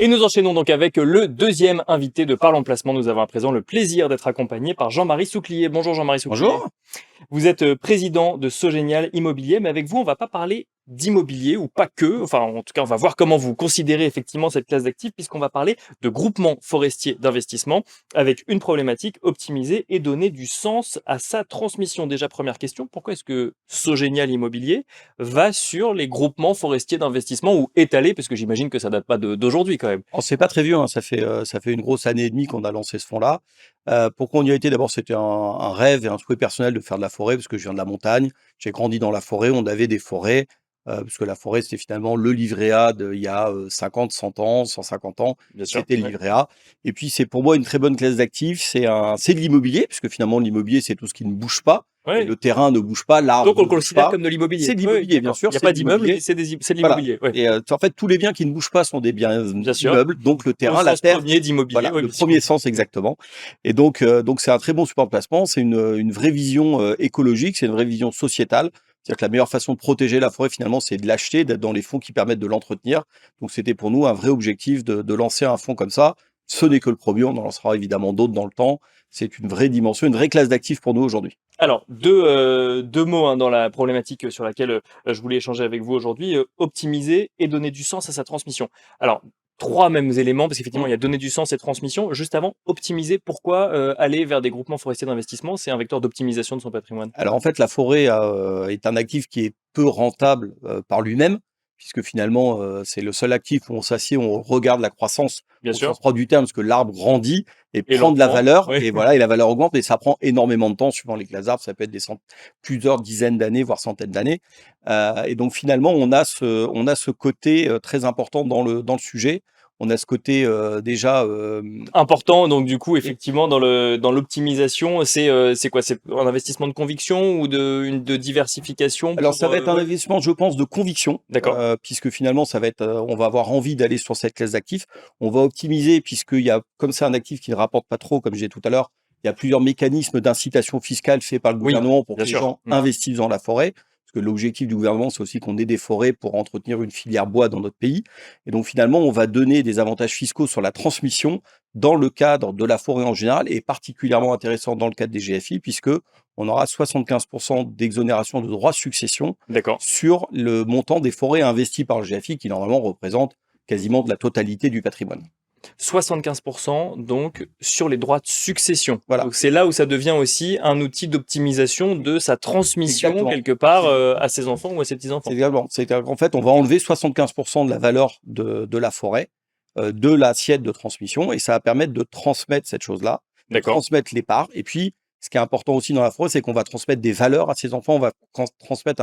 Et nous enchaînons donc avec le deuxième invité de Parlons Placement. Nous avons à présent le plaisir d'être accompagné par Jean-Marie Souclier. Bonjour Jean-Marie Souclier. Bonjour. Vous êtes président de Sogénial Immobilier, mais avec vous, on va pas parler d'immobilier ou pas que. Enfin, en tout cas, on va voir comment vous considérez effectivement cette classe d'actifs, puisqu'on va parler de groupement forestier d'investissement avec une problématique: optimiser et donner du sens à sa transmission. Déjà, première question, pourquoi est-ce que Sogénial Immobilier va sur les groupements forestiers d'investissement ou étalé, parce que j'imagine que ça date pas d'aujourd'hui quand même. Alors c'est pas très vieux, hein, ça fait une grosse année et demie qu'on a lancé ce fonds-là. Pourquoi on y a été? D'abord, c'était un rêve et un souhait personnel de faire de la forêt, parce que je viens de la montagne. J'ai grandi dans la forêt, on avait des forêts, parce que la forêt, c'était finalement le livret A il y a 50, 100 ans, 150 ans, Bien sûr. c'était le Ouais. livret A. Et puis, c'est pour moi une très bonne classe d'actifs. C'est de l'immobilier, puisque finalement, l'immobilier, c'est tout ce qui ne bouge pas. Et Ouais. le terrain ne bouge pas, Donc l'arbre on ne le bouge considère pas. comme de l'immobilier. C'est de Oui, l'immobilier, bien d'accord. sûr, Il n'y a c'est pas de d'immeuble, l'immobilier. mais c'est de Voilà. l'immobilier. Ouais. Et en fait, tous les biens qui ne bougent pas sont des biens Bien sûr. immeubles, donc le Au terrain, la sens terre, premier d'immobilier, voilà, oui, le bien sûr. premier sens exactement. Et donc c'est un très bon support de placement, c'est une vraie vision écologique, c'est une vraie vision sociétale. C'est-à-dire que la meilleure façon de protéger la forêt, finalement, c'est de l'acheter, d'être dans les fonds qui permettent de l'entretenir. Donc c'était pour nous un vrai objectif de lancer un fonds comme ça. Ce n'est que le premier, on en lancera évidemment d'autres dans le temps. C'est une vraie dimension, une vraie classe d'actifs pour nous aujourd'hui. Alors, deux mots hein, dans la problématique sur laquelle je voulais échanger avec vous aujourd'hui: optimiser et donner du sens à sa transmission. Alors, trois mêmes éléments, parce qu'effectivement, il y a donner du sens et transmission. Juste avant, optimiser, pourquoi aller vers des groupements forestiers d'investissement? C'est un vecteur d'optimisation de son patrimoine. Alors en fait, la forêt est un actif qui est peu rentable par lui-même, puisque finalement, c'est le seul actif où on s'assied, on regarde la croissance Bien au sûr. sens propre du terme, parce que l'arbre grandit et Et prend de la lentement, valeur, oui. et voilà, et la valeur augmente, et ça prend énormément de temps, suivant les classes d'arbres, ça peut être plusieurs dizaines d'années, voire centaines d'années. Et donc finalement, on a ce côté très important dans le sujet. On a ce côté déjà Important, donc du coup, effectivement, dans l'optimisation, c'est quoi? C'est un investissement de conviction ou de diversification Alors ça pour, va être un ouais. investissement, je pense, de conviction, D'accord. puisque finalement ça va être, on va avoir envie d'aller sur cette classe d'actifs. On va optimiser puisqu'il y a comme c'est un actif qui ne rapporte pas trop, comme je disais tout à l'heure, il y a plusieurs mécanismes d'incitation fiscale faits par le Oui, gouvernement pour bien que les sûr. gens Mmh. investissent dans la forêt. Parce que l'objectif du gouvernement, c'est aussi qu'on ait des forêts pour entretenir une filière bois dans notre pays. Et donc finalement, on va donner des avantages fiscaux sur la transmission dans le cadre de la forêt en général, et particulièrement intéressant dans le cadre des GFI, puisque on aura 75 d'exonération de droits de succession D'accord. sur le montant des forêts investies par le GFI, qui normalement représente quasiment de la totalité du patrimoine. 75% donc sur les droits de succession. Voilà, Donc c'est là où ça devient aussi un outil d'optimisation de sa transmission exactement. quelque part C'est à ses enfants ou à ses c'est petits-enfants. exactement. C'est-à-dire qu'en fait, on va enlever 75 de la valeur de la forêt, de l'assiette de transmission, et ça va permettre de transmettre cette chose-là, de D'accord. transmettre les parts. Et puis, ce qui est important aussi dans la forêt, c'est qu'on va transmettre des valeurs à ses enfants, on va transmettre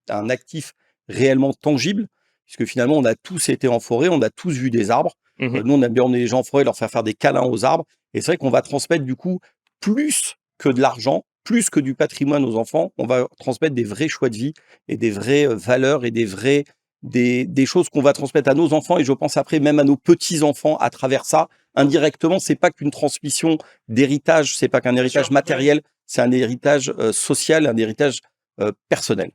un actif réellement tangible, puisque finalement, on a tous été en forêt, on a tous vu des arbres. Mmh. Nous, on aime bien emmener les gens en forêt, leur faire des câlins aux arbres. Et c'est vrai qu'on va transmettre du coup plus que de l'argent, plus que du patrimoine aux enfants. On va transmettre des vrais choix de vie et des vraies valeurs et des choses qu'on va transmettre à nos enfants, et je pense après même à nos petits-enfants à travers ça. Indirectement, c'est pas qu'une transmission d'héritage, c'est pas qu'un Bien sûr, héritage ouais. matériel, c'est un héritage social, un héritage personnel.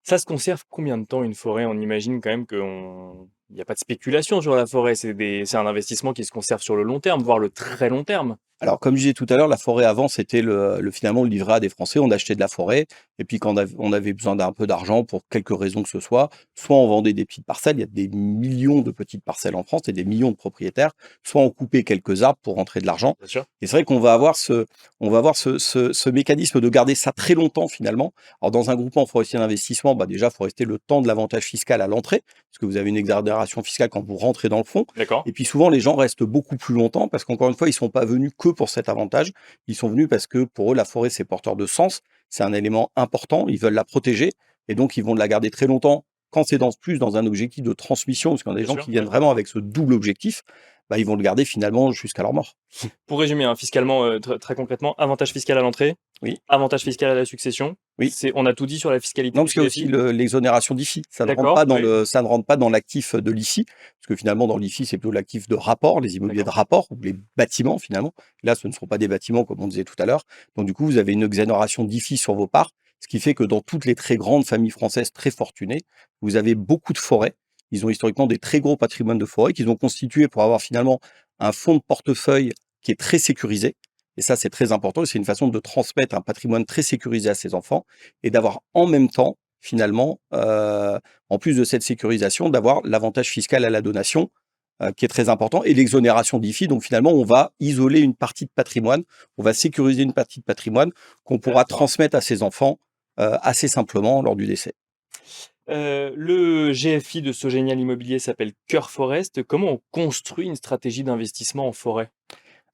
Ça se conserve combien de temps une forêt? On imagine quand même qu'il n'y a pas de spéculation sur la forêt, c'est un investissement qui se conserve sur le long terme, voire le très long terme. Alors, comme je disais tout à l'heure, la forêt avant, c'était finalement le livret A des Français. On achetait de la forêt, et puis quand on avait besoin d'un peu d'argent pour quelque raison que ce soit on vendait des petites parcelles. Il y a des millions de petites parcelles en France et des millions de propriétaires. Soit on coupait quelques arbres pour rentrer de l'argent. Bien sûr. Et c'est vrai qu'on va avoir ce mécanisme de garder ça très longtemps finalement. Alors, dans un groupement forestier d'investissement, bah déjà, il faut rester le temps de l'avantage fiscal à l'entrée, parce que vous avez une exonération fiscale quand vous rentrez dans le fonds. D'accord. Et puis souvent, les gens restent beaucoup plus longtemps, parce qu'encore une fois, ils ne sont pas venus que pour cet avantage. Ils sont venus parce que pour eux, la forêt, c'est porteur de sens. C'est un élément important. Ils veulent la protéger. Et donc, ils vont la garder très longtemps quand c'est plus dans un objectif de transmission. Parce qu'on a des Bien gens sûr, qui viennent ouais. vraiment avec ce double objectif, bah, ils vont le garder finalement jusqu'à leur mort. Pour résumer, hein, fiscalement, très concrètement, avantage fiscal à l'entrée, Oui, avantage fiscal à la succession. oui. On a tout dit sur la fiscalité Non, des parce qu'il y a aussi GFI. l'exonération d'IFI. D'accord, oui. Ça ne rentre pas dans l'actif de l'IFI, parce que finalement, dans l'IFI, c'est plutôt l'actif de rapport, les immobiliers de D'accord. rapport, ou les bâtiments finalement. Là, ce ne seront pas des bâtiments, comme on disait tout à l'heure. Donc, du coup, vous avez une exonération d'IFI sur vos parts, ce qui fait que dans toutes les très grandes familles françaises très fortunées, vous avez beaucoup de forêts. Ils ont historiquement des très gros patrimoines de forêt qu'ils ont constitués pour avoir finalement un fonds de portefeuille qui est très sécurisé. Et ça, c'est très important. Et c'est une façon de transmettre un patrimoine très sécurisé à ses enfants et d'avoir en même temps, finalement, en plus de cette sécurisation, d'avoir l'avantage fiscal à la donation qui est très important, et l'exonération d'IFI. Donc finalement, on va isoler une partie de patrimoine, on va sécuriser une partie de patrimoine qu'on pourra transmettre à ses enfants assez simplement lors du décès. Le GFI de Sogénial Immobilier s'appelle Cœur Forest. Comment on construit une stratégie d'investissement en forêt?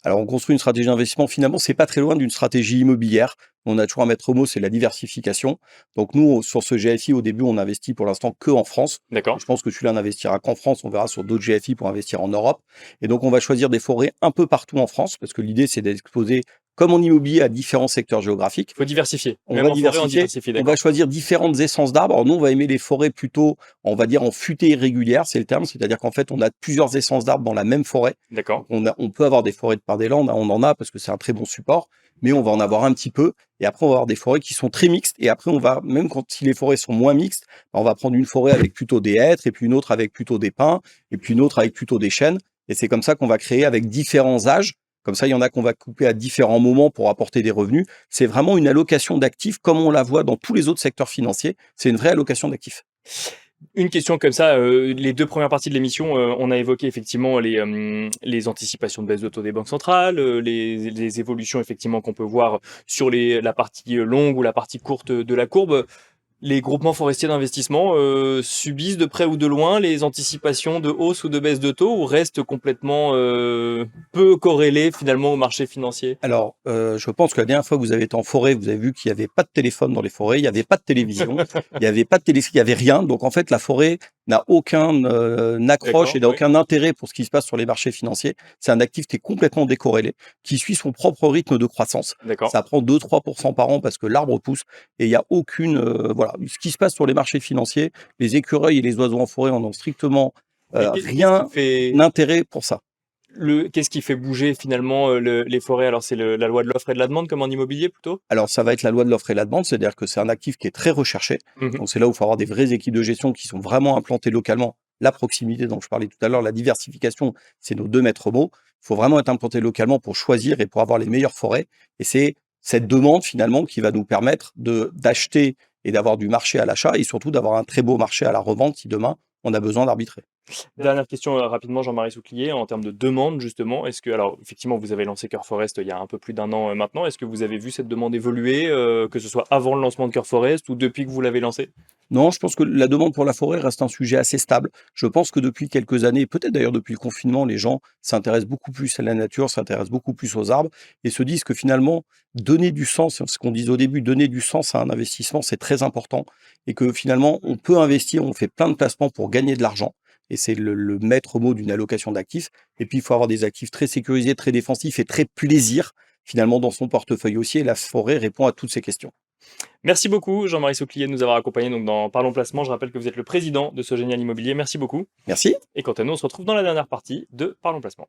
Alors, on construit une stratégie d'investissement, finalement, c'est pas très loin d'une stratégie immobilière. On a toujours un maître mot, c'est la diversification. Donc, nous, sur ce GFI, au début, on investit pour l'instant que en France. D'accord. Je pense que celui-là n'investira qu'en France. On verra sur d'autres GFI pour investir en Europe. Et donc, on va choisir des forêts un peu partout en France, parce que l'idée, c'est d'exposer, comme en immobilier, à différents secteurs géographiques. Il faut diversifier. On Même va en forêt, on diversifier, diversifie, on d'accord. va choisir différentes essences d'arbres. Alors nous, on va aimer les forêts plutôt, on va dire en futée irrégulière, c'est le terme. C'est-à-dire qu'en fait, on a plusieurs essences d'arbres dans la même forêt. D'accord. On peut avoir des forêts de par des landes, hein, on en a parce que c'est un très bon support, mais on va en avoir un petit peu. Et après, on va avoir des forêts qui sont très mixtes. Et après, on va, même quand si les forêts sont moins mixtes, on va prendre une forêt avec plutôt des hêtres, et puis une autre avec plutôt des pins, et puis une autre avec plutôt des chênes. Et c'est comme ça qu'on va créer avec différents âges. Comme ça, il y en a qu'on va couper à différents moments pour apporter des revenus. C'est vraiment une allocation d'actifs comme on la voit dans tous les autres secteurs financiers. C'est une vraie allocation d'actifs. Une question comme ça, les 2 premières parties de l'émission, on a évoqué effectivement les anticipations de baisse de taux des banques centrales, les évolutions effectivement qu'on peut voir sur la partie longue ou la partie courte de la courbe. Les groupements forestiers d'investissement subissent de près ou de loin les anticipations de hausse ou de baisse de taux, ou restent complètement peu corrélés finalement au marché financier? Alors, je pense que la dernière fois que vous avez été en forêt, vous avez vu qu'il n'y avait pas de téléphone dans les forêts, il n'y avait pas de télévision, il n'y avait pas de télé, il n'y avait rien. Donc en fait, la forêt n'a aucun accroche D'accord, et n'a oui. aucun intérêt pour ce qui se passe sur les marchés financiers. C'est un actif qui est complètement décorrélé, qui suit son propre rythme de croissance. D'accord. Ça prend 2-3% par an parce que l'arbre pousse et il n'y a aucune voilà. Ce qui se passe sur les marchés financiers, les écureuils et les oiseaux en forêt en ont strictement Et rien d'intérêt pour ça. qu'est-ce qui fait bouger finalement les forêts? Alors c'est la loi de l'offre et de la demande comme en immobilier plutôt? Alors, ça va être la loi de l'offre et la demande, c'est-à-dire que c'est un actif qui est très recherché. Mmh. Donc, c'est là où il faut avoir des vraies équipes de gestion qui sont vraiment implantées localement. La proximité dont je parlais tout à l'heure, la diversification, c'est nos 2 maîtres mots. Il faut vraiment être implanté localement pour choisir et pour avoir les meilleures forêts. Et c'est cette demande finalement qui va nous permettre d'acheter et d'avoir du marché à l'achat et surtout d'avoir un très beau marché à la revente si demain on a besoin d'arbitrer. Dernière question, rapidement, Jean-Marie Souclier, en termes de demande justement, est-ce que alors effectivement vous avez lancé Cœur Forest il y a un peu plus d'un an, maintenant. Est-ce que vous avez vu cette demande évoluer, que ce soit avant le lancement de Cœur Forest ou depuis que vous l'avez lancé? Non, je pense que la demande pour la forêt reste un sujet assez stable. Je pense que depuis quelques années, peut-être d'ailleurs depuis le confinement, les gens s'intéressent beaucoup plus à la nature, s'intéressent beaucoup plus aux arbres et se disent que finalement, donner du sens, c'est ce qu'on disait au début, donner du sens à un investissement, c'est très important et que finalement, on peut investir, on fait plein de placements pour gagner de l'argent et c'est le maître mot d'une allocation d'actifs. Et puis, il faut avoir des actifs très sécurisés, très défensifs et très plaisir finalement dans son portefeuille aussi. Et la forêt répond à toutes ces questions. Merci beaucoup, Jean-Marie Souclier, de nous avoir accompagnés donc dans Parlons Placement. Je rappelle que vous êtes le président de Sogénial Immobilier. Merci beaucoup. Merci. Et quant à nous, on se retrouve dans la dernière partie de Parlons Placement.